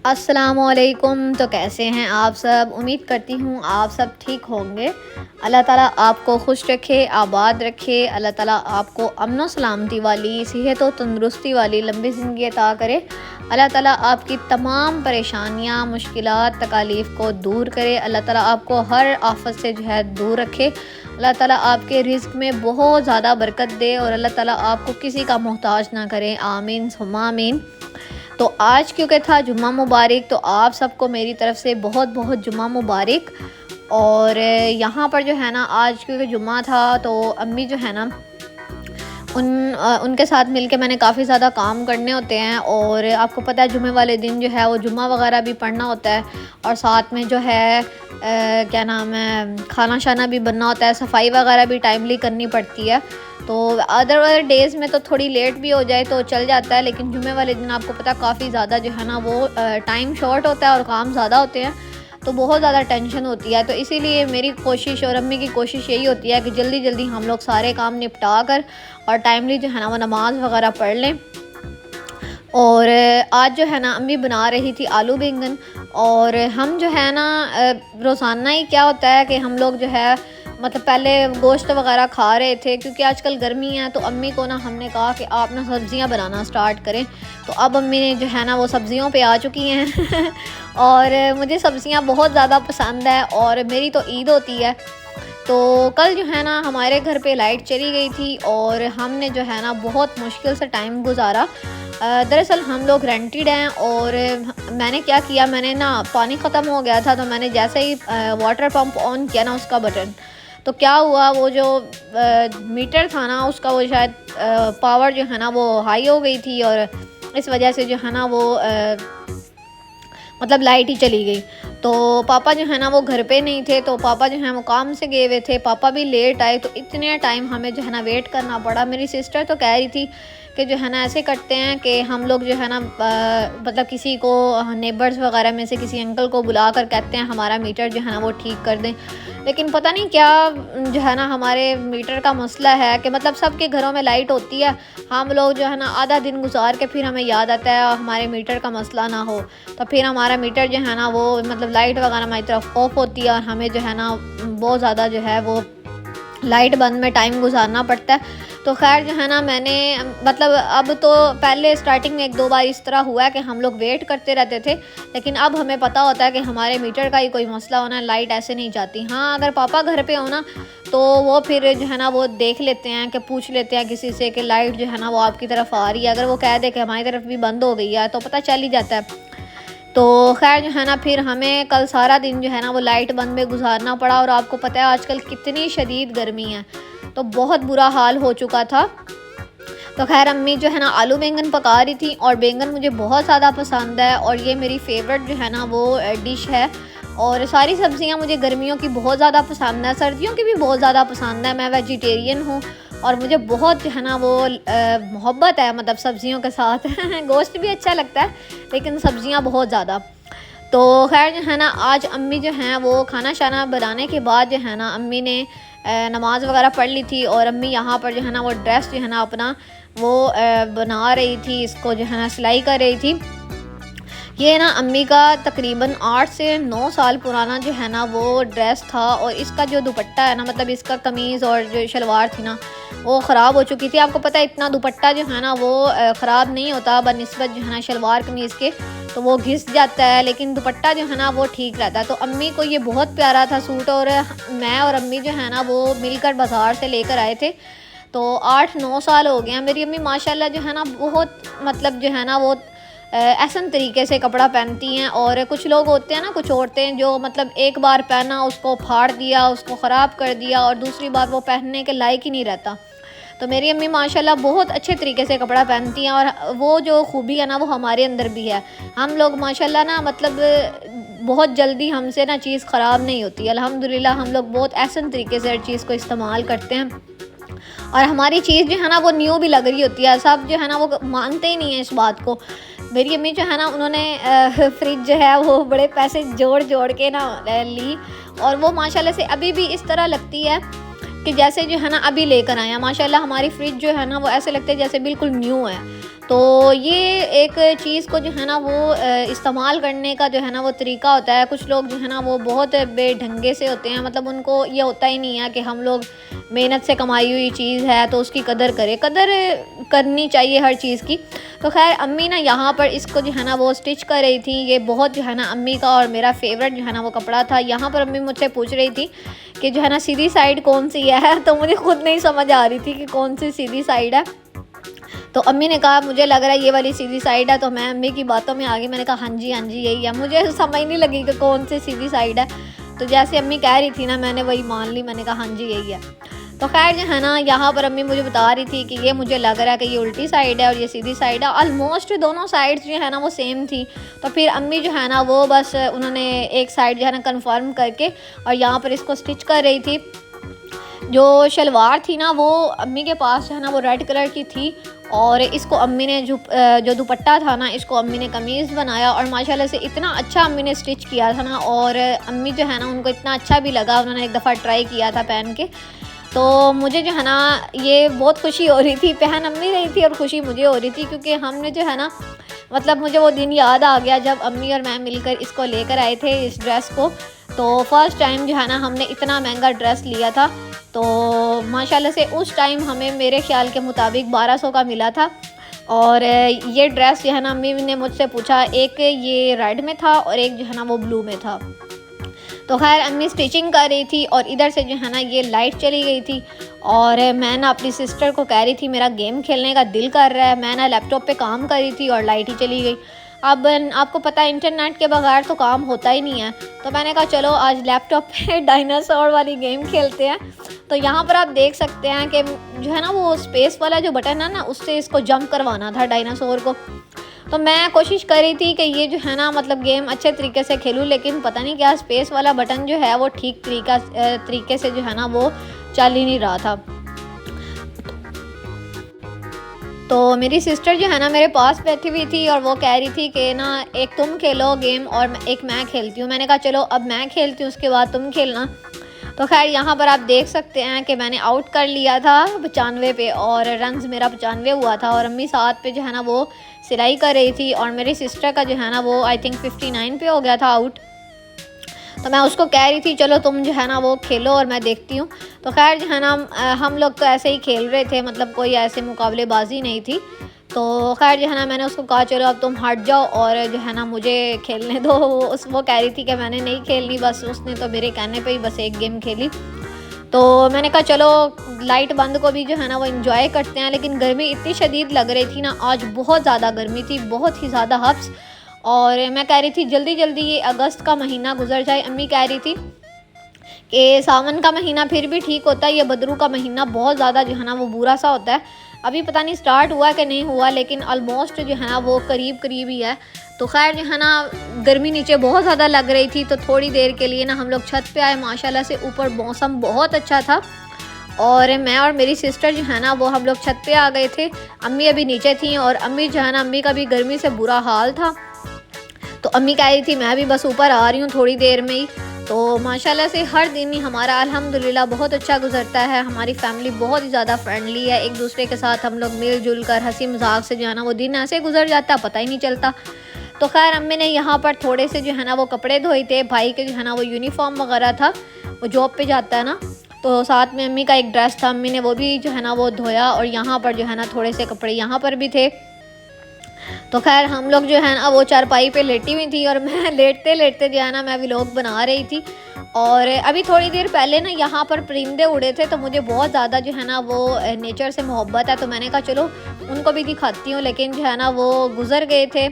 अस्सलामुअलैकुम। तो कैसे हैं आप सब? उम्मीद करती हूँ आप सब ठीक होंगे। अल्लाह ताला आपको खुश रखे, आबाद रखे। अल्लाह ताला आपको अमन सलामती वाली, सेहत और तंदुरुस्ती वाली लंबी ज़िंदगी अता करे। अल्लाह ताला आपकी तमाम परेशानियाँ, मुश्किलात, तकालीफ़ को दूर करे। अल्लाह ताला आपको हर आफत से जो है दूर रखे। अल्लाह ताला आपके रिज़्क़ में बहुत ज़्यादा बरकत दे और अल्लाह ताला आपको किसी का मोहताज ना करे। आमीन सुम्मा आमीन। तो आज क्योंकि था जुम्मा मुबारक, तो आप सबको मेरी तरफ़ से बहुत बहुत जुम्मा मुबारक। और यहाँ पर जो है ना, आज क्योंकि जुम्मा था तो अम्मी जो है ना उनके साथ मिलके मैंने काफ़ी ज़्यादा काम करने होते हैं। और आपको पता है जुम्मे वाले दिन जो है वो जुम्मा वगैरह भी पढ़ना होता है और साथ में जो है क्या नाम है, खाना शाना भी बनना होता है, सफाई वगैरह भी टाइमली करनी पड़ती है। तो अदर डेज़ में तो थोड़ी लेट भी हो जाए तो चल जाता है, लेकिन जुम्मे वाले दिन आपको पता काफ़ी ज़्यादा जो है ना वो टाइम शॉर्ट होता है और काम ज़्यादा होते हैं, तो बहुत ज़्यादा टेंशन होती है। तो इसीलिए मेरी कोशिश और अम्मी की कोशिश यही होती है कि जल्दी जल्दी हम लोग सारे काम निपटा कर और टाइमली जो है ना वो नमाज़ वगैरह पढ़ लें। और आज जो है ना अम्मी बना रही थी आलू बैंगन। और हम जो है ना रोज़ाना ही क्या होता है कि हम लोग जो है मतलब पहले गोश्त वगैरह खा रहे थे, क्योंकि आजकल गर्मी है तो अम्मी को ना हमने कहा कि आप ना सब्ज़ियां बनाना स्टार्ट करें। तो अब अम्मी ने जो है ना वो सब्ज़ियों पे आ चुकी हैं और मुझे सब्ज़ियां बहुत ज़्यादा पसंद है और मेरी तो ईद होती है। तो कल जो है ना हमारे घर पे लाइट चली गई थी और हमने जो है ना बहुत मुश्किल से टाइम गुजारा। दरअसल हम लोग रेंटेड हैं और मैंने क्या किया, मैंने ना पानी ख़त्म हो गया था तो मैंने जैसे ही वाटर पंप ऑन किया ना उसका बटन, तो क्या हुआ, वो जो मीटर था ना उसका वो शायद पावर जो है ना वो हाई हो गई थी और इस वजह से जो है ना वो मतलब लाइट ही चली गई। तो पापा जो है ना वो घर पे नहीं थे, तो पापा जो है वो काम से गए हुए थे, पापा भी लेट आए, तो इतने टाइम हमें जो है ना वेट करना पड़ा। मेरी सिस्टर तो कह रही थी कि जो है ना ऐसे करते हैं कि हम लोग जो है ना मतलब किसी को नेबर्स वगैरह में से किसी अंकल को बुला कर कहते हैं हमारा मीटर जो है ना वो ठीक कर दें। लेकिन पता नहीं क्या जो है ना हमारे मीटर का मसला है कि मतलब सबके घरों में लाइट होती है, हम लोग जो है ना आधा दिन गुजार के फिर हमें याद आता है हमारे मीटर का मसला ना हो, तो फिर हमारा मीटर जो है ना वो मतलब लाइट वगैरह हमारी तरफ ऑफ होती है और हमें जो है ना बहुत ज़्यादा जो है वो लाइट बंद में टाइम गुजारना पड़ता है। तो खैर जो है ना मैंने मतलब अब तो पहले स्टार्टिंग में एक दो बार इस तरह हुआ है कि हम लोग वेट करते रहते थे, लेकिन अब हमें पता होता है कि हमारे मीटर का ही कोई मसला होना, लाइट ऐसे नहीं जाती। हाँ, अगर पापा घर पे हो ना तो वो फिर जो है ना वो देख लेते हैं कि पूछ लेते हैं किसी से कि लाइट जो है ना वो आपकी तरफ आ रही है। अगर वो कह दे कि हमारी तरफ भी बंद हो गई है तो पता चल ही जाता है। तो खैर जो है ना फिर हमें कल सारा दिन जो है ना वो लाइट बंद में गुजारना पड़ा। और आपको पता है आजकल कितनी शदीद गर्मी है, तो बहुत बुरा हाल हो चुका था। तो खैर अम्मी जो है ना आलू बैंगन पका रही थी और बैंगन मुझे बहुत ज़्यादा पसंद है और ये मेरी फेवरेट जो है ना वो डिश है। और सारी सब्ज़ियां मुझे गर्मियों की बहुत ज़्यादा पसंद है, सर्दियों की भी बहुत ज़्यादा पसंद है। मैं वेजिटेरियन हूँ और मुझे बहुत जो है ना वो मोहब्बत है मतलब सब्ज़ियों के साथ गोश्त भी अच्छा लगता है लेकिन सब्ज़ियां बहुत ज़्यादा। तो खैर जो है ना आज अम्मी जो हैं वो खाना शाना बनाने के बाद जो है ना अम्मी ने नमाज़ वगैरह पढ़ ली थी और अम्मी यहाँ पर जो है ना वो ड्रेस जो है ना अपना वो बना रही थी, इसको जो है ना सिलाई कर रही थी। ये ना अम्मी का तकरीबन 8 से 9 साल पुराना जो है ना वो ड्रेस था और इसका जो दुपट्टा है ना मतलब इसका कमीज़ और जो शलवार थी ना वो ख़राब हो चुकी थी। आपको पता है इतना दुपट्टा जो है ना वो ख़राब नहीं होता बनिस्बत जो है ना शलवार कमीज़ के, तो वो घिस जाता है, लेकिन दुपट्टा जो है ना वो ठीक रहता है। तो अम्मी को ये बहुत प्यारा था सूट और मैं और अम्मी जो है ना वो मिलकर बाज़ार से लेकर आए थे। तो 8-9 साल हो गए हैं। मेरी अम्मी माशाल्लाह जो है ना बहुत मतलब जो है ना वो ऐसा तरीके से कपड़ा पहनती हैं। और कुछ लोग होते हैं ना, कुछ औरतें जो मतलब एक बार पहना उसको फाड़ दिया, उसको ख़राब कर दिया और दूसरी बार वो पहनने के लायक ही नहीं रहता। तो मेरी अम्मी माशाल्लाह बहुत अच्छे तरीके से कपड़ा पहनती हैं और वो जो खूबी है ना वो हमारे अंदर भी है। हम लोग माशाल्लाह ना मतलब बहुत जल्दी हमसे ना चीज़ ख़राब नहीं होती। अल्हम्दुलिल्लाह हम लोग बहुत ऐसा तरीके से हर चीज़ को इस्तेमाल करते हैं और हमारी चीज़ जो है ना वो न्यू भी लग रही होती है। सब जो है ना वो मानते ही नहीं है इस बात को। मेरी अम्मी जो है ना उन्होंने फ्रिज जो है वो बड़े पैसे जोड़ जोड़ के ना ली और वो माशाल्लाह से अभी भी इस तरह लगती है कि जैसे जो है ना अभी लेकर आए हैं। माशाल्लाह हमारी फ्रिज जो है ना वो ऐसे लगते हैं जैसे बिल्कुल न्यू है। तो ये एक चीज़ को जो है ना वो इस्तेमाल करने का जो है ना वो तरीका होता है। कुछ लोग जो है ना वो बहुत बेढंगे से होते हैं, मतलब उनको ये होता ही नहीं है कि हम लोग मेहनत से कमाई हुई चीज़ है तो उसकी कदर करें। कदर करनी चाहिए हर चीज़ की। तो खैर अम्मी ना यहाँ पर इसको जो है ना वो स्टिच कर रही थी। ये बहुत जो है ना अम्मी का और मेरा फेवरेट जो है ना वो कपड़ा था। यहाँ पर अम्मी मुझसे पूछ रही थी कि जो है ना सीधी साइड कौन सी है, तो मुझे खुद नहीं समझ आ रही थी कि कौन सी सीधी साइड है। तो अम्मी ने कहा मुझे लग रहा है ये वाली सीधी साइड है। तो मैं अम्मी की बातों में आ गई, मैंने कहा हाँ जी यही है। मुझे समझ नहीं लगी कि कौन सी सीधी साइड है, तो जैसे अम्मी कह रही थी ना मैंने वही मान ली, मैंने कहा हाँ जी यही है। तो खैर जो है ना यहाँ पर अम्मी मुझे बता रही थी कि ये मुझे लग रहा है कि ये उल्टी साइड है और ये सीधी साइड है। ऑलमोस्ट दोनों साइड्स जो है ना वो सेम थी। तो फिर अम्मी जो है ना वो बस उन्होंने एक साइड जो है ना कन्फर्म करके और यहाँ पर इसको स्टिच कर रही थी। जो शलवार थी ना वो अम्मी के पास जो है ना वो रेड कलर की थी, और इसको अम्मी ने जो दुपट्टा था ना इसको अम्मी ने कमीज़ बनाया, और माशाल्लाह से इतना अच्छा अम्मी ने स्टिच किया था ना। और अम्मी जो है ना उनको इतना अच्छा भी लगा, उन्होंने एक दफ़ा ट्राई किया था पहन के। तो मुझे जो है ना ये बहुत खुशी हो रही थी, पहन अम्मी रही थी और खुशी मुझे हो रही थी, क्योंकि हमने जो है ना मतलब मुझे वो दिन याद आ गया जब अम्मी और मैं मिलकर इसको लेकर आए थे इस ड्रेस को। तो फर्स्ट टाइम जो है ना हमने इतना महंगा ड्रेस लिया था। तो माशाल्लाह से उस टाइम हमें मेरे ख्याल के मुताबिक 1200 का मिला था। और ये ड्रेस जो है ना अम्मी ने मुझसे पूछा, एक ये रेड में था और एक जो है ना वो ब्लू में था। तो खैर अम्मी स्टिचिंग कर रही थी और इधर से जो है ना ये लाइट चली गई थी, और मैं ना अपनी सिस्टर को कह रही थी मेरा गेम खेलने का दिल कर रहा है। मैं ना लैपटॉप पे काम कर रही थी और लाइट ही चली गई। अब आपको पता है इंटरनेट के बगैर तो काम होता ही नहीं है। तो मैंने कहा चलो आज लैपटॉप पे डायनासोर वाली गेम खेलते हैं। तो यहाँ पर आप देख सकते हैं कि जो है ना वो स्पेस वाला जो बटन है ना उससे इसको जंप करवाना था डायनासोर को। तो मैं कोशिश कर रही थी कि ये जो है ना मतलब गेम अच्छे तरीके से खेलूँ, लेकिन पता नहीं क्या स्पेस वाला बटन जो है वो ठीक तरीके से जो है ना वो चल ही नहीं रहा था। तो मेरी सिस्टर जो है ना मेरे पास बैठी हुई थी और वो कह रही थी कि ना एक तुम खेलो गेम और एक मैं खेलती हूँ। मैंने कहा चलो अब मैं खेलती हूँ उसके बाद तुम खेलना। तो खैर यहाँ पर आप देख सकते हैं कि मैंने आउट कर लिया था 95 पे और रन्स मेरा 95 हुआ था, और अम्मी साथ पे जो है ना वो सिलाई कर रही थी, और मेरी सिस्टर का जो है ना वो आई थिंक 59 पे हो गया था आउट। तो मैं उसको कह रही थी चलो तुम जो है ना वो खेलो और मैं देखती हूँ। तो खैर जो है ना हम लोग तो ऐसे ही खेल रहे थे, मतलब कोई ऐसे मुकाबलेबाजी नहीं थी। तो खैर जो है ना मैंने उसको कहा चलो अब तुम हट जाओ और जो है ना मुझे खेलने दो। वो कह रही थी कि मैंने नहीं खेलनी, बस उसने तो मेरे कहने पे ही बस एक गेम खेली। तो मैंने कहा चलो लाइट बंद को भी जो है ना वो एंजॉय करते हैं। लेकिन गर्मी इतनी शदीद लग रही थी ना, आज बहुत ज़्यादा गर्मी थी, बहुत ही ज़्यादा हब्स। और मैं कह रही थी जल्दी जल्दी ये अगस्त का महीना गुजर जाए। अम्मी कह रही थी कि सावन का महीना फिर भी ठीक होता है, ये बदरू का महीना बहुत ज़्यादा जो है ना वो बुरा सा होता है। अभी पता नहीं स्टार्ट हुआ कि नहीं हुआ, लेकिन ऑलमोस्ट जो है ना वो करीब ही है। तो खैर जो है ना गर्मी नीचे बहुत ज़्यादा लग रही थी, तो थोड़ी देर के लिए ना हम लोग छत पे आए। माशाल्लाह से ऊपर मौसम बहुत अच्छा था, और मैं और मेरी सिस्टर जो है ना वो हम लोग छत पे आ गए थे। अम्मी अभी नीचे थी, और अम्मी जो है ना अम्मी का भी गर्मी से बुरा हाल था। तो अम्मी कह रही थी मैं भी बस ऊपर आ रही हूँ थोड़ी देर में ही। तो माशाल्लाह से हर दिन ही हमारा अल्हम्दुलिल्लाह बहुत अच्छा गुजरता है। हमारी फैमिली बहुत ही ज़्यादा फ्रेंडली है, एक दूसरे के साथ हम लोग मिलजुल कर हंसी मजाक से जो है ना वो दिन ऐसे गुजर जाता है पता ही नहीं चलता। तो खैर अम्मी ने यहाँ पर थोड़े से जो है ना वो कपड़े धोए थे, भाई के जो है ना वो यूनिफॉर्म वगैरह था, वो जॉब पे जाता है ना, तो साथ में अम्मी का एक ड्रेस था, अम्मी ने वो भी जो है ना वो धोया। और यहाँ पर जो है ना थोड़े से कपड़े यहाँ पर भी थे। तो खैर हम लोग जो है ना वो चारपाई पे लेटी हुई थी, और मैं लेटते लेटते जो है ना मैं व्लॉग बना रही थी। और अभी थोड़ी देर पहले ना यहाँ पर परिंदे उड़े थे, तो मुझे बहुत ज़्यादा जो है ना वो नेचर से मोहब्बत है, तो मैंने कहा चलो उनको भी दिखाती हूँ। लेकिन जो है ना वो गुज़र गए थे,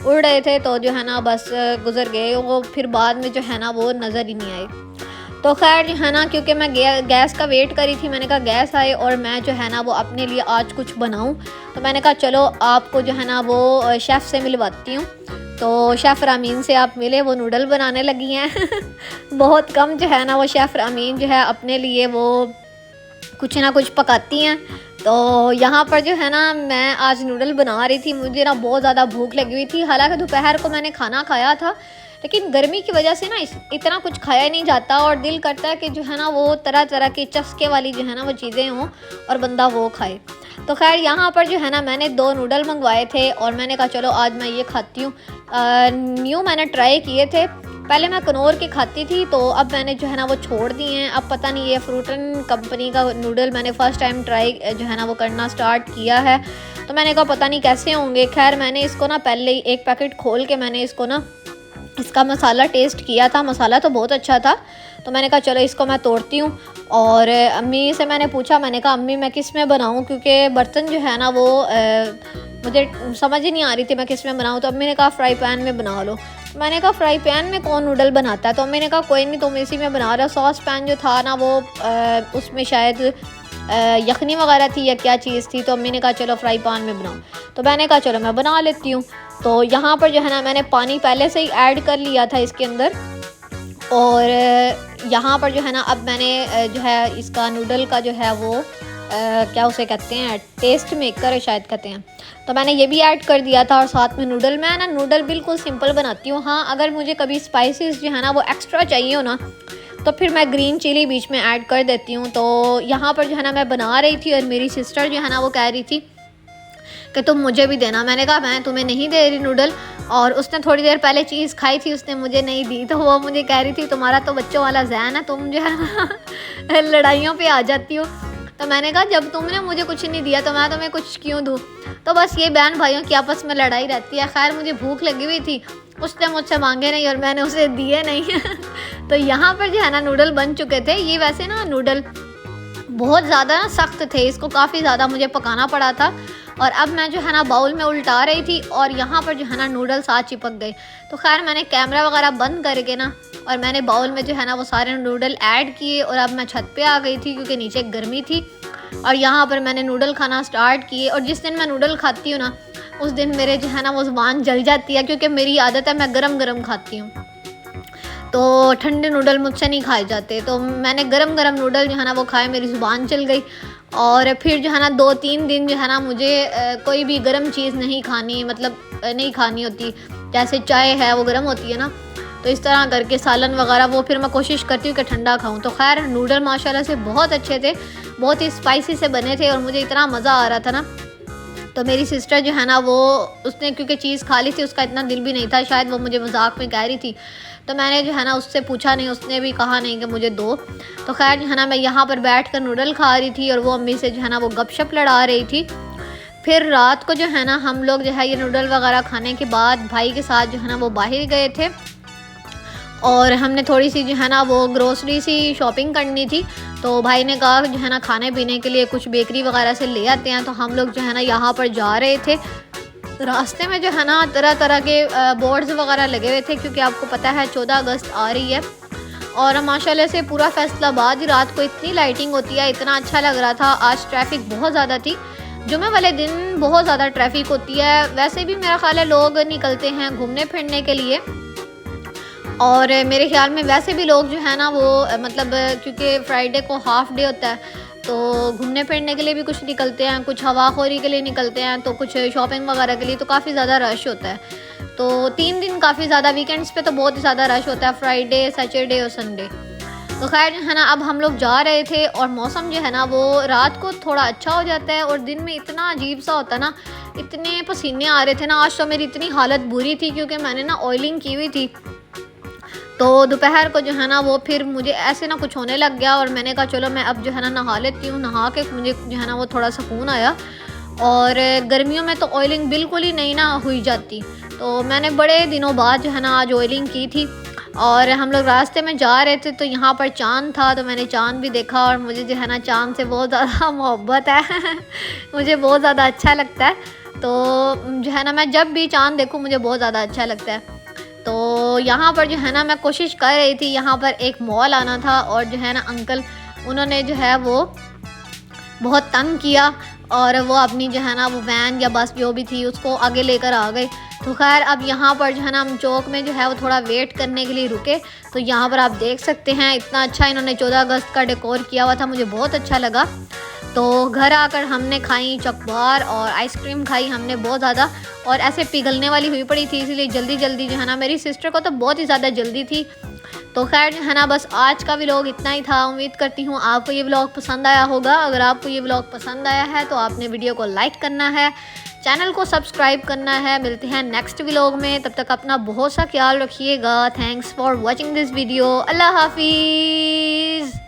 उड़ रहे थे, तो जो है ना बस गुज़र गए वो, फिर बाद में जो है ना वो नज़र ही नहीं आए। तो खैर जो है ना क्योंकि मैं गैस का वेट करी थी, मैंने कहा गैस आए और मैं जो है ना वो अपने लिए आज कुछ बनाऊं। तो मैंने कहा चलो आपको जो है ना वो शेफ़ से मिलवाती हूँ। तो शेफ़ रामीन से आप मिले, वो नूडल बनाने लगी हैं बहुत कम जो है ना वो शेफ़ रामीन जो है अपने लिए वो कुछ ना कुछ पकाती हैं। तो यहाँ पर जो है ना मैं आज नूडल बना रही थी, मुझे ना बहुत ज़्यादा भूख लगी हुई थी। हालांकि दोपहर को मैंने खाना खाया था, लेकिन गर्मी की वजह से ना इतना कुछ खाया नहीं जाता और दिल करता है कि जो है ना वो तरह तरह की चस्के वाली जो है ना वो चीज़ें हों और बंदा वो खाए। तो खैर यहाँ पर जो है ना मैंने 2 नूडल मंगवाए थे और मैंने कहा चलो आज मैं ये खाती हूँ। न्यू मैंने ट्राई किए थे, पहले मैं कनौर के खाती थी तो अब मैंने जो है ना वो छोड़ दिए हैं। अब पता नहीं ये फ्रूटन कंपनी का नूडल मैंने फ़र्स्ट टाइम ट्राई जो है ना वो करना स्टार्ट किया है, तो मैंने कहा पता नहीं कैसे होंगे। खैर मैंने इसको ना पहले ही एक पैकेट खोल के मैंने इसको ना इसका मसाला टेस्ट किया था, मसाला तो बहुत अच्छा था। तो मैंने कहा चलो इसको मैं तोड़ती हूँ और अम्मी से मैंने पूछा, मैंने कहा अम्मी मैं किस में बनाऊँ, क्योंकि बर्तन जो है ना वो मुझे समझ ही नहीं आ रही थी मैं किस में बनाऊँ। तो अम्मी ने कहा फ्राई पैन में बना लो। मैंने कहा फ्राई पैन में कौन नूडल बनाता है, तो अम्मी ने कहा कोई नहीं तुम इसी में बना रहा। सॉस पैन जो था ना वो उसमें शायद यखनी वगैरह थी या क्या चीज़ थी, तो अम्मी ने कहा चलो फ्राई पैन में बनाओ। तो मैंने कहा चलो मैं बना लेती हूँ। तो यहाँ पर जो है ना मैंने पानी पहले से ही ऐड कर लिया था इसके अंदर और यहाँ पर जो है ना अब मैंने जो है इसका नूडल का जो है वो क्या उसे कहते हैं, टेस्ट मेकर शायद कहते हैं, तो मैंने ये भी ऐड कर दिया था। और साथ में नूडल, मैं ना नूडल बिल्कुल सिंपल बनाती हूँ। हाँ अगर मुझे कभी स्पाइसेस जो है ना वो एक्स्ट्रा चाहिए हो ना तो फिर मैं ग्रीन चिली बीच में ऐड कर देती हूँ। तो यहाँ पर जो है ना मैं बना रही थी और मेरी सिस्टर जो है ना वो कह रही थी कि तुम मुझे भी देना। मैंने कहा मैं तुम्हें नहीं दे रही नूडल, और उसने थोड़ी देर पहले चीज़ खाई थी उसने मुझे नहीं दी, तो वो मुझे कह रही थी तुम्हारा तो बच्चों वाला ज़हन है, तुम जो है ना लड़ाइयों पे आ जाती हो। तो मैंने कहा जब तुमने मुझे कुछ नहीं दिया तो मैं तुम्हें कुछ क्यों दूँ। तो बस ये बहन भाइयों की आपस में लड़ाई रहती है। खैर मुझे भूख लगी हुई थी, उसने मुझसे मांगे नहीं और मैंने उसे दिए नहीं तो यहाँ पर जो है ना नूडल बन चुके थे। ये वैसे ना नूडल बहुत ज़्यादा सख्त थे, इसको काफ़ी ज़्यादा मुझे पकाना पड़ा था। और अब मैं जो है ना बाउल में उल्टा रही थी और यहाँ पर जो है ना नूडल्स आ चिपक गए। तो खैर मैंने कैमरा वगैरह बंद करके ना और मैंने बाउल में जो है ना वो सारे नूडल ऐड किए और अब मैं छत पे आ गई थी क्योंकि नीचे गर्मी थी। और यहाँ पर मैंने नूडल खाना स्टार्ट किए। और जिस दिन मैं नूडल खाती हूँ ना उस दिन मेरे जो है ना वो ज़ुबान जल जाती है, क्योंकि मेरी आदत है मैं गरम गरम खाती हूँ, तो ठंडे नूडल मुझसे नहीं खाए जाते। तो मैंने गरम गरम नूडल जो है ना वो खाए, मेरी ज़ुबान चल गई। और फिर जो है ना 2-3 दिन जो है ना मुझे कोई भी गर्म चीज़ नहीं खानी, मतलब नहीं खानी होती। जैसे चाय है वो गर्म होती है ना, तो इस तरह करके सालन वगैरह वो फिर मैं कोशिश करती हूँ कि ठंडा खाऊं। तो खैर नूडल माशाल्लाह से बहुत अच्छे थे, बहुत ही स्पाइसी से बने थे और मुझे इतना मज़ा आ रहा था ना। तो मेरी सिस्टर जो है ना वो उसने क्योंकि चीज़ खा ली थी, उसका इतना दिल भी नहीं था, शायद वो मुझे मजाक में कह रही थी। तो मैंने जो है ना उससे पूछा नहीं, उसने भी कहा नहीं कि मुझे दो। तो खैर जो है ना मैं यहाँ पर बैठ कर नूडल खा रही थी और वो अम्मी से जो है ना वो गपशप लड़ा रही थी। फिर रात को जो है ना हम लोग जो है ये नूडल वगैरह खाने के बाद भाई के साथ जो है ना वो बाहर गए थे और हमने थोड़ी सी जो है ना वो ग्रोसरी सी शॉपिंग करनी थी। तो भाई ने कहा जो है ना खाने पीने के लिए कुछ बेकरी वगैरह से ले आते हैं। तो हम लोग जो है ना यहाँ पर जा रहे थे, रास्ते में जो है ना तरह तरह के बोर्ड्स वगैरह लगे हुए थे, क्योंकि आपको पता है 14 अगस्त आ रही है। और माशाल्लाह से पूरा फैसलाबाद ही रात को इतनी लाइटिंग होती है, इतना अच्छा लग रहा था। आज ट्रैफिक बहुत ज़्यादा थी, जुमे वाले दिन बहुत ज़्यादा ट्रैफिक होती है। वैसे भी मेरा ख्याल है लोग निकलते हैं घूमने फिरने के लिए, और मेरे ख्याल में वैसे भी लोग जो है ना वो मतलब क्योंकि फ्राइडे को हाफ डे होता है तो घूमने फिरने के लिए भी कुछ निकलते हैं, कुछ हवाखोरी के लिए निकलते हैं, तो कुछ शॉपिंग वगैरह के लिए, तो काफ़ी ज़्यादा रश होता है। तो 3 दिन काफ़ी ज़्यादा, वीकेंड्स पे तो बहुत ही ज़्यादा रश होता है, फ्राइडे सैटरडे और संडे। तो खैर जो है ना अब हम लोग जा रहे थे और मौसम जो है ना वो रात को थोड़ा अच्छा हो जाता है और दिन में इतना अजीब सा होता है ना, इतने पसीने आ रहे थे ना। आज तो मेरी इतनी हालत बुरी थी क्योंकि मैंने ना ऑयलिंग की हुई थी। तो दोपहर को जो है ना वो फिर मुझे ऐसे ना कुछ होने लग गया और मैंने कहा चलो मैं अब जो है ना नहा लेती हूँ। नहा के मुझे जो है ना वो थोड़ा सुकून आया, और गर्मियों में तो ऑयलिंग बिल्कुल ही नहीं ना हुई जाती। तो मैंने बड़े दिनों बाद जो है ना आज ऑयलिंग की थी। और हम लोग रास्ते में जा रहे थे तो यहाँ पर चाँद था, तो मैंने चाँद भी देखा और मुझे जो है ना चाँद से बहुत ज़्यादा मोहब्बत है मुझे बहुत ज़्यादा अच्छा लगता है। तो जो है ना मैं जब भी चाँद देखूँ मुझे बहुत ज़्यादा अच्छा लगता है। तो यहाँ पर जो है ना मैं कोशिश कर रही थी, यहाँ पर एक मॉल आना था और जो है ना अंकल उन्होंने जो है वो बहुत तंग किया और वो अपनी जो है ना वो वैन या बस जो भी थी उसको आगे लेकर आ गए। तो खैर अब यहाँ पर जो है ना हम चौक में जो है वो थोड़ा वेट करने के लिए रुके। तो यहाँ पर आप देख सकते हैं इतना अच्छा इन्होंने 14 अगस्त का डेकोर किया हुआ था, मुझे बहुत अच्छा लगा। तो घर आकर हमने खाई चकबार और आइसक्रीम खाई हमने बहुत ज़्यादा, और ऐसे पिघलने वाली हुई पड़ी थी, इसलिए जल्दी जल्दी जो है ना, मेरी सिस्टर को तो बहुत ही ज़्यादा जल्दी थी। तो खैर जो है ना, बस आज का व्लॉग इतना ही था। उम्मीद करती हूँ आपको ये व्लॉग पसंद आया होगा। अगर आपको ये व्लॉग पसंद आया है तो आपने वीडियो को लाइक करना है, चैनल को सब्सक्राइब करना है। मिलते हैं नेक्स्ट व्लॉग में, तब तक अपना बहुत सा ख्याल रखिएगा। Thanks for watching this video. अल्लाह हाफिज़।